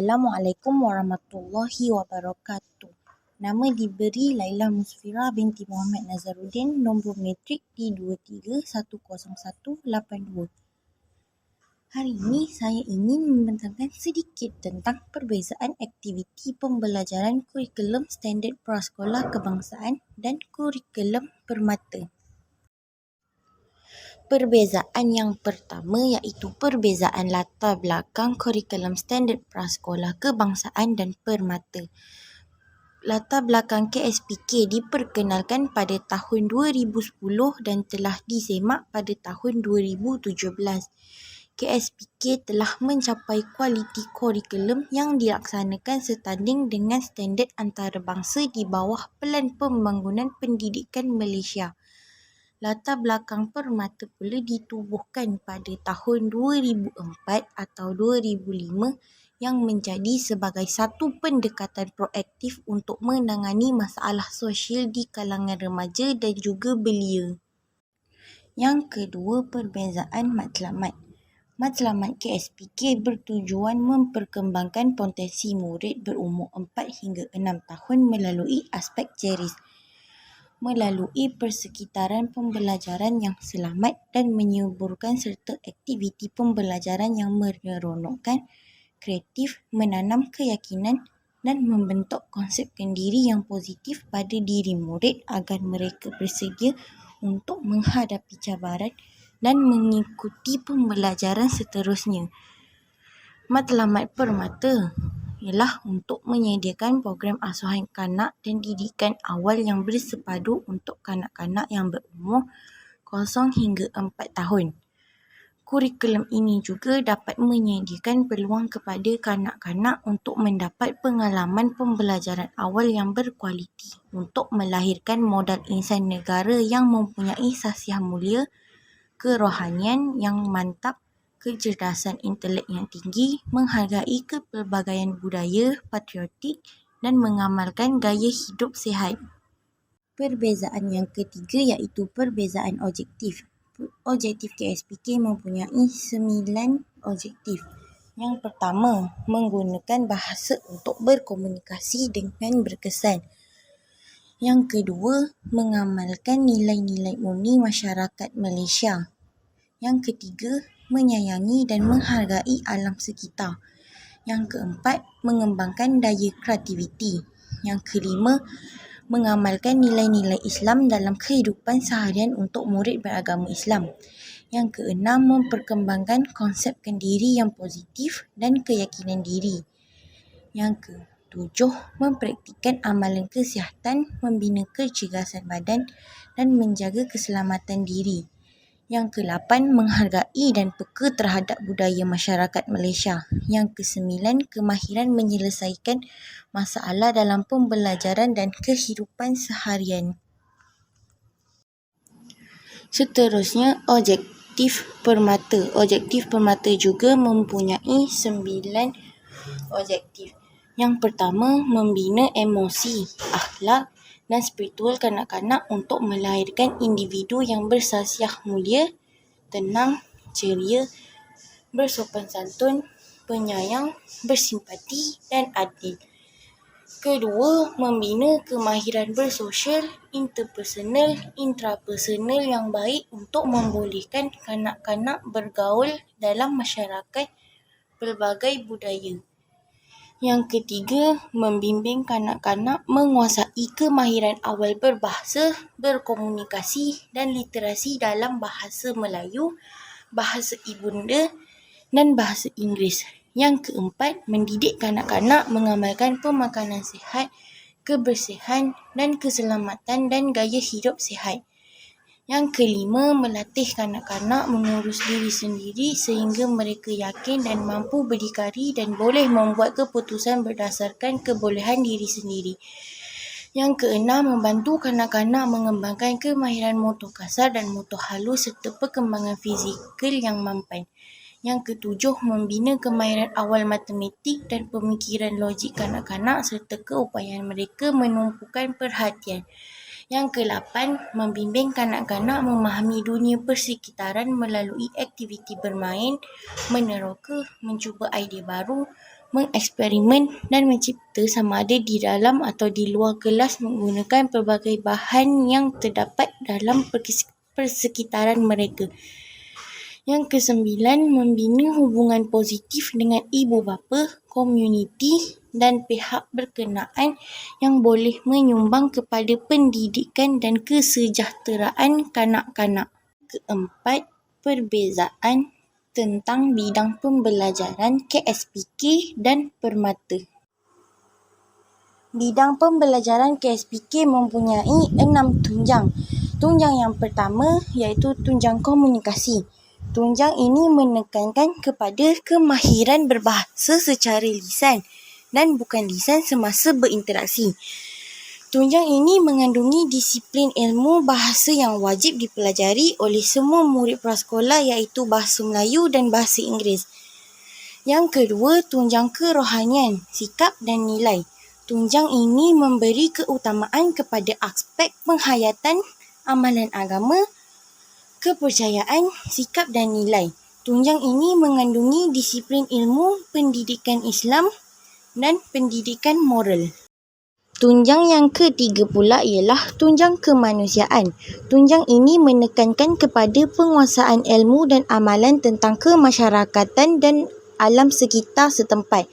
Assalamualaikum warahmatullahi wabarakatuh. Nama diberi Laila Musfira binti Muhammad Nazaruddin, nombor matrik D23101882. Hari ini saya ingin membentangkan sedikit tentang perbezaan aktiviti pembelajaran kurikulum standard prasekolah kebangsaan dan kurikulum permata. Perbezaan yang pertama iaitu perbezaan latar belakang kurikulum standard prasekolah kebangsaan dan permata. Latar belakang KSPK diperkenalkan pada tahun 2010 dan telah disemak pada tahun 2017. KSPK telah mencapai kualiti kurikulum yang dilaksanakan setanding dengan standard antarabangsa di bawah Pelan Pembangunan Pendidikan Malaysia. Latar belakang permata pula ditubuhkan pada tahun 2004 atau 2005 yang menjadi sebagai satu pendekatan proaktif untuk menangani masalah sosial di kalangan remaja dan juga belia. Yang kedua, perbezaan matlamat. Matlamat KSPK bertujuan memperkembangkan potensi murid berumur 4 hingga 6 tahun melalui aspek jeris, melalui persekitaran pembelajaran yang selamat dan menyuburkan serta aktiviti pembelajaran yang menyeronokkan, kreatif, menanam keyakinan dan membentuk konsepkan diri yang positif pada diri murid agar mereka bersedia untuk menghadapi cabaran dan mengikuti pembelajaran seterusnya. Matlamat permata ialah untuk menyediakan program asuhan kanak dan didikan awal yang bersepadu untuk kanak-kanak yang berumur 0 hingga 4 tahun. Kurikulum ini juga dapat menyediakan peluang kepada kanak-kanak untuk mendapat pengalaman pembelajaran awal yang berkualiti untuk melahirkan modal insan negara yang mempunyai sasiah mulia, kerohanian yang mantap, kecerdasan intelek yang tinggi, menghargai kepelbagaian budaya, patriotik dan mengamalkan gaya hidup sihat. Perbezaan yang ketiga iaitu perbezaan objektif. Objektif KSPK mempunyai 9 objektif. Yang pertama, menggunakan bahasa untuk berkomunikasi dengan berkesan. Yang kedua, mengamalkan nilai-nilai murni masyarakat Malaysia. Yang ketiga, menyayangi dan menghargai alam sekitar. Yang keempat, mengembangkan daya kreativiti. Yang kelima, mengamalkan nilai-nilai Islam dalam kehidupan seharian untuk murid beragama Islam. Yang keenam, memperkembangkan konsepkan diri yang positif dan keyakinan diri. Yang ketujuh, mempraktikkan amalan kesihatan, membina kecergasan badan dan menjaga keselamatan diri. Yang ke-8, menghargai dan peka terhadap budaya masyarakat Malaysia. Yang ke-9, kemahiran menyelesaikan masalah dalam pembelajaran dan kehidupan seharian. Seterusnya, objektif permata. Objektif permata juga mempunyai 9 objektif. Yang pertama, membina emosi, akhlak dan spiritual kanak-kanak untuk melahirkan individu yang bersasiah mulia, tenang, ceria, bersopan santun, penyayang, bersimpati dan adil. Kedua, membina kemahiran bersosial, interpersonal, intrapersonal yang baik untuk membolehkan kanak-kanak bergaul dalam masyarakat pelbagai budaya. Yang ketiga, membimbing kanak-kanak menguasai kemahiran awal berbahasa, berkomunikasi dan literasi dalam bahasa Melayu, bahasa ibunda dan bahasa Inggeris. Yang keempat, mendidik kanak-kanak mengamalkan pemakanan sihat, kebersihan dan keselamatan dan gaya hidup sihat. Yang kelima, melatih kanak-kanak mengurus diri sendiri sehingga mereka yakin dan mampu berdikari dan boleh membuat keputusan berdasarkan kebolehan diri sendiri. Yang keenam, membantu kanak-kanak mengembangkan kemahiran motor kasar dan motor halus serta perkembangan fizikal yang mampan. Yang ketujuh, membina kemahiran awal matematik dan pemikiran logik kanak-kanak serta keupayaan mereka menumpukan perhatian. Yang ke-8, membimbing kanak-kanak memahami dunia persekitaran melalui aktiviti bermain, meneroka, mencuba idea baru, mengeksperimen dan mencipta sama ada di dalam atau di luar kelas menggunakan pelbagai bahan yang terdapat dalam persekitaran mereka. Yang kesembilan, membina hubungan positif dengan ibu bapa, komuniti dan pihak berkenaan yang boleh menyumbang kepada pendidikan dan kesejahteraan kanak-kanak. Keempat, perbezaan tentang bidang pembelajaran KSPK dan permata. Bidang pembelajaran KSPK mempunyai 6 tunjang. Tunjang yang pertama iaitu tunjang komunikasi. Tunjang ini menekankan kepada kemahiran berbahasa secara lisan dan bukan lisan semasa berinteraksi. Tunjang ini mengandungi disiplin ilmu bahasa yang wajib dipelajari oleh semua murid prasekolah iaitu bahasa Melayu dan bahasa Inggeris. Yang kedua, tunjang kerohanian, sikap dan nilai. Tunjang ini memberi keutamaan kepada aspek penghayatan, amalan agama, kepercayaan, sikap dan nilai. Tunjang ini mengandungi disiplin ilmu, pendidikan Islam dan pendidikan moral. Tunjang yang ketiga pula ialah tunjang kemanusiaan. Tunjang ini menekankan kepada penguasaan ilmu dan amalan tentang kemasyarakatan dan alam sekitar setempat,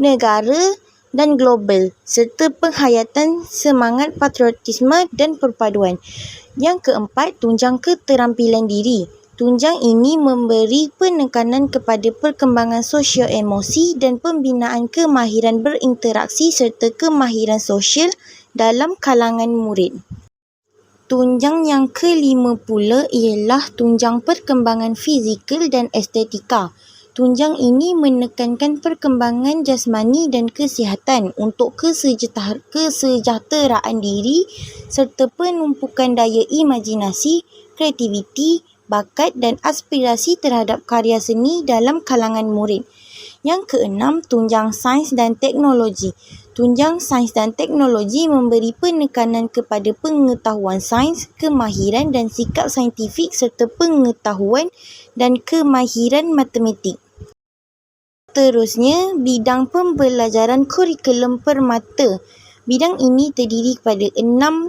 negara dan global serta penghayatan semangat patriotisme dan perpaduan. Yang keempat, tunjang keterampilan diri. Tunjang ini memberi penekanan kepada perkembangan sosio-emosi dan pembinaan kemahiran berinteraksi serta kemahiran sosial dalam kalangan murid. Tunjang yang kelima pula ialah tunjang perkembangan fizikal dan estetika. Tunjang ini menekankan perkembangan jasmani dan kesihatan untuk kesejahteraan diri serta penumpukan daya imajinasi, kreativiti, bakat dan aspirasi terhadap karya seni dalam kalangan murid. Yang keenam, tunjang sains dan teknologi. Tunjang sains dan teknologi memberi penekanan kepada pengetahuan sains, kemahiran dan sikap saintifik serta pengetahuan dan kemahiran matematik. Seterusnya, bidang pembelajaran kurikulum permata. Bidang ini terdiri kepada 6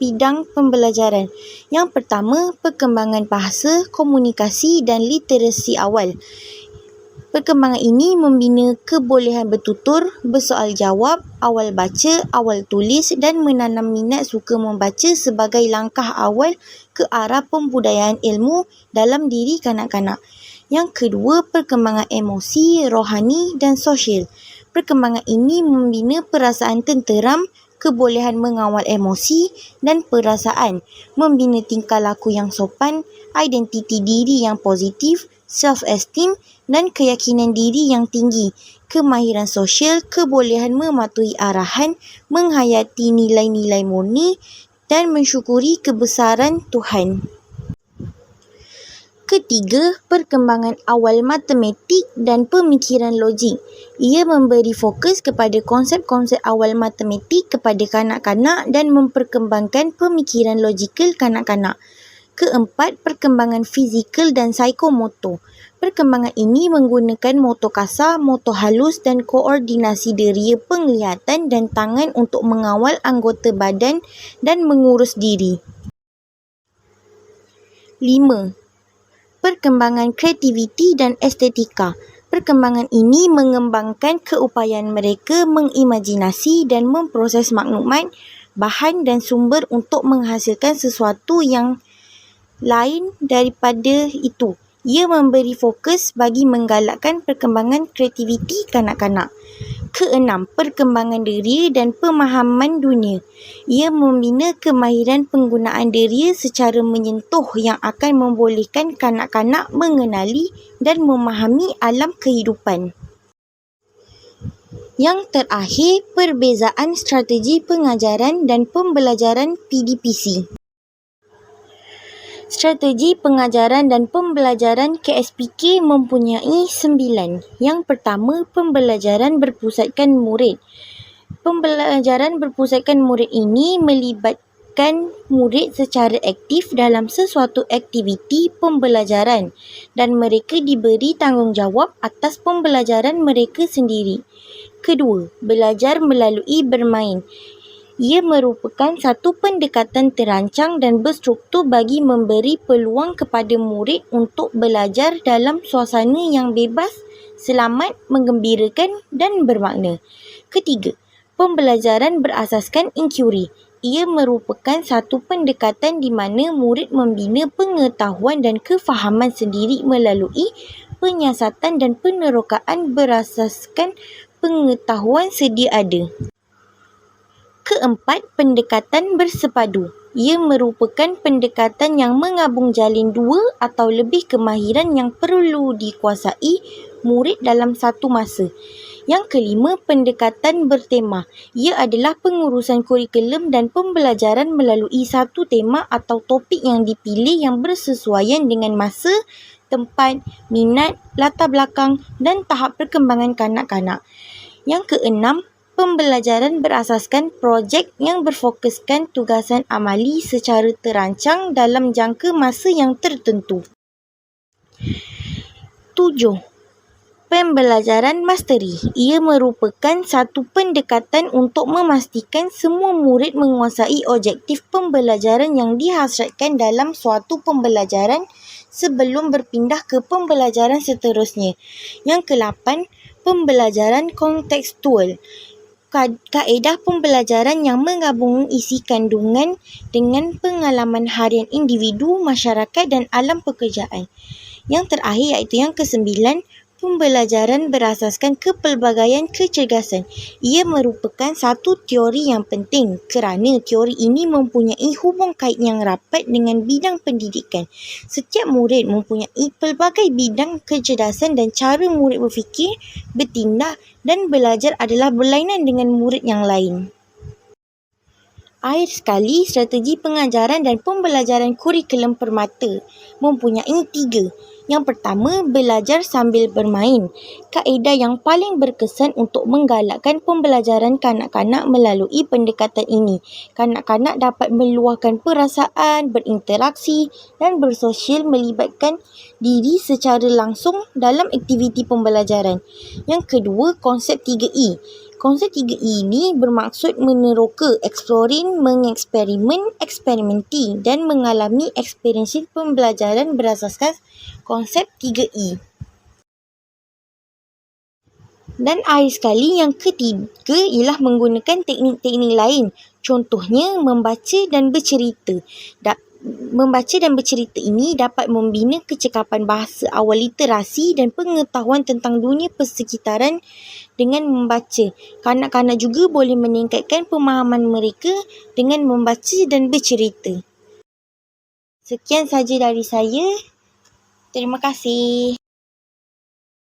bidang pembelajaran. Yang pertama, perkembangan bahasa, komunikasi dan literasi awal. Perkembangan ini membina kebolehan bertutur, bersoal jawab, awal baca, awal tulis dan menanam minat suka membaca sebagai langkah awal ke arah pembudayaan ilmu dalam diri kanak-kanak. Yang kedua, perkembangan emosi, rohani dan sosial. Perkembangan ini membina perasaan tenteram, kebolehan mengawal emosi dan perasaan, membina tingkah laku yang sopan, identiti diri yang positif, self-esteem dan keyakinan diri yang tinggi, kemahiran sosial, kebolehan mematuhi arahan, menghayati nilai-nilai murni dan mensyukuri kebesaran Tuhan. Ketiga, perkembangan awal matematik dan pemikiran logik. Ia memberi fokus kepada konsep-konsep awal matematik kepada kanak-kanak dan memperkembangkan pemikiran logikal kanak-kanak. Keempat, perkembangan fizikal dan psikomotor. Perkembangan ini menggunakan motor kasar, motor halus dan koordinasi deria penglihatan dan tangan untuk mengawal anggota badan dan mengurus diri. 5. Perkembangan kreativiti dan estetika. Perkembangan ini mengembangkan keupayaan mereka mengimajinasi dan memproses maklumat, bahan dan sumber untuk menghasilkan sesuatu yang lain daripada itu. Ia memberi fokus bagi menggalakkan perkembangan kreativiti kanak-kanak. Keenam, perkembangan deria dan pemahaman dunia. Ia membina kemahiran penggunaan deria secara menyentuh yang akan membolehkan kanak-kanak mengenali dan memahami alam kehidupan. Yang terakhir, perbezaan strategi pengajaran dan pembelajaran PDPC. Strategi pengajaran dan pembelajaran KSPK mempunyai 9. Yang pertama, pembelajaran berpusatkan murid. Pembelajaran berpusatkan murid ini melibatkan melibatkan murid secara aktif dalam sesuatu aktiviti pembelajaran dan mereka diberi tanggungjawab atas pembelajaran mereka sendiri. Kedua, belajar melalui bermain. Ia merupakan satu pendekatan terancang dan berstruktur bagi memberi peluang kepada murid untuk belajar dalam suasana yang bebas, selamat, menggembirakan dan bermakna. Ketiga, pembelajaran berasaskan inquiry. Ia merupakan satu pendekatan di mana murid membina pengetahuan dan kefahaman sendiri melalui penyiasatan dan penerokaan berasaskan pengetahuan sedia ada. Keempat, pendekatan bersepadu. Ia merupakan pendekatan yang menggabung jalin dua atau lebih kemahiran yang perlu dikuasai murid dalam satu masa. Yang kelima, pendekatan bertema. Ia adalah pengurusan kurikulum dan pembelajaran melalui satu tema atau topik yang dipilih yang bersesuaian dengan masa, tempat, minat, latar belakang dan tahap perkembangan kanak-kanak. Yang keenam, pembelajaran berasaskan projek yang berfokuskan tugasan amali secara terancang dalam jangka masa yang tertentu. 7. Pembelajaran mastery. Ia merupakan satu pendekatan untuk memastikan semua murid menguasai objektif pembelajaran yang dihasratkan dalam suatu pembelajaran sebelum berpindah ke pembelajaran seterusnya. Yang ke-8, pembelajaran kontekstual. Kaedah pembelajaran yang menggabung isi kandungan dengan pengalaman harian individu, masyarakat dan alam pekerjaan. Yang terakhir iaitu yang ke-9, pembelajaran berasaskan kepelbagaian kecergasan. Ia merupakan satu teori yang penting kerana teori ini mempunyai hubung kait yang rapat dengan bidang pendidikan. Setiap murid mempunyai pelbagai bidang kecerdasan dan cara murid berfikir, bertindak dan belajar adalah berlainan dengan murid yang lain. Akhir sekali, strategi pengajaran dan pembelajaran kurikulum permata mempunyai 3. Yang pertama, belajar sambil bermain. Kaedah yang paling berkesan untuk menggalakkan pembelajaran kanak-kanak melalui pendekatan ini. Kanak-kanak dapat meluahkan perasaan, berinteraksi dan bersosial melibatkan diri secara langsung dalam aktiviti pembelajaran. Yang kedua, konsep 3E. Konsep 3E ini bermaksud meneroka, exploring, mengeksperimen, eksperimenti dan mengalami eksperiensi pembelajaran berasaskan konsep 3E. Dan akhir sekali yang ketiga ialah menggunakan teknik-teknik lain. Contohnya membaca dan bercerita. Membaca dan bercerita ini dapat membina kecekapan bahasa awal literasi dan pengetahuan tentang dunia persekitaran dengan membaca. Kanak-kanak juga boleh meningkatkan pemahaman mereka dengan membaca dan bercerita. Sekian saja dari saya. Terima kasih.